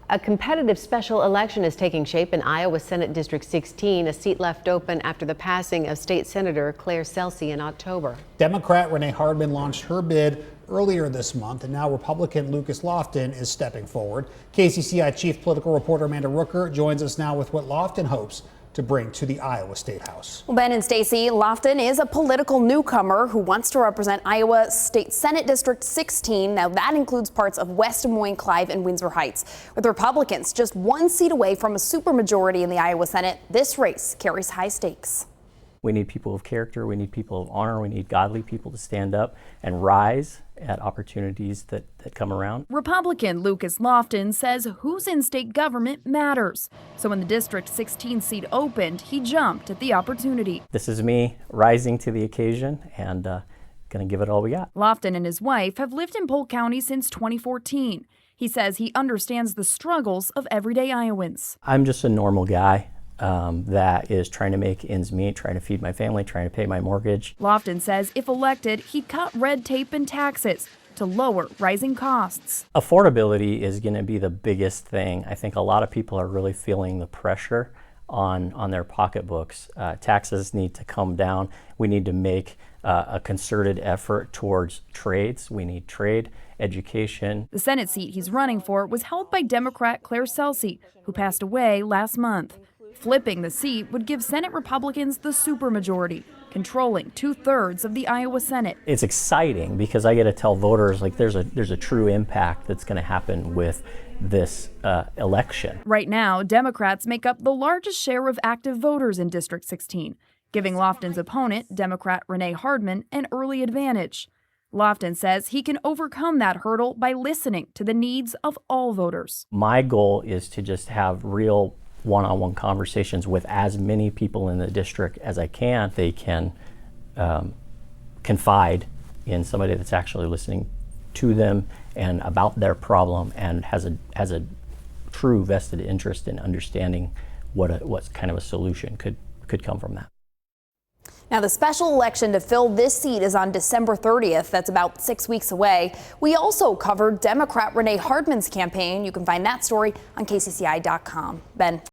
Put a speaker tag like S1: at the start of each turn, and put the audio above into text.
S1: A competitive special election is taking shape in Iowa Senate District 16, a seat left open after the passing of State Senator Claire Celsi in October.
S2: Democrat Renee Hardman launched her bid earlier this month, and now Republican Lucas Lofton is stepping forward. KCCI Chief Political Reporter Amanda Rooker joins us now with what Lofton hopes to bring to the Iowa State House.
S3: Well, Ben and Stacy, Lofton is a political newcomer who wants to represent Iowa State Senate District 16. Now that includes parts of West Des Moines, Clive, and Windsor Heights. With Republicans just one seat away from a supermajority in the Iowa Senate, this race carries high stakes.
S4: We need people of character, we need people of honor, we need godly people to stand up and rise at opportunities that come around.
S5: Republican Lucas Lofton says who's in state government matters. So when the District 16 seat opened, he jumped at the opportunity.
S4: This is me rising to the occasion and going to give it all we got.
S5: Lofton and his wife have lived in Polk County since 2014. He says he understands the struggles of everyday Iowans.
S4: I'm just a normal guy that is trying to make ends meet, trying to feed my family, trying to pay my mortgage.
S5: Lofton says if elected, he'd cut red tape and taxes to lower rising costs.
S4: Affordability is going to be the biggest thing. I think a lot of people are really feeling the pressure on their pocketbooks. Taxes need to come down. We need to make a concerted effort towards trades. We need trade, education.
S5: The Senate seat he's running for was held by Democrat Claire Celsi, who passed away last month. Flipping the seat would give Senate Republicans the supermajority, controlling 2/3 of the Iowa Senate.
S4: It's exciting because I get to tell voters like there's a true impact that's going to happen with this election.
S5: Right now, Democrats make up the largest share of active voters in District 16, giving Lofton's opponent, Democrat Renee Hardman, an early advantage. Lofton says he can overcome that hurdle by listening to the needs of all voters.
S4: My goal is to just have real one-on-one conversations with as many people in the district as I can. They can confide in somebody that's actually listening to them and about their problem and has a true vested interest in understanding what kind of a solution could come from that.
S3: Now, the special election to fill this seat is on December 30th. That's about 6 weeks away. We also covered Democrat Renee Hardman's campaign. You can find that story on KCCI.com. Ben.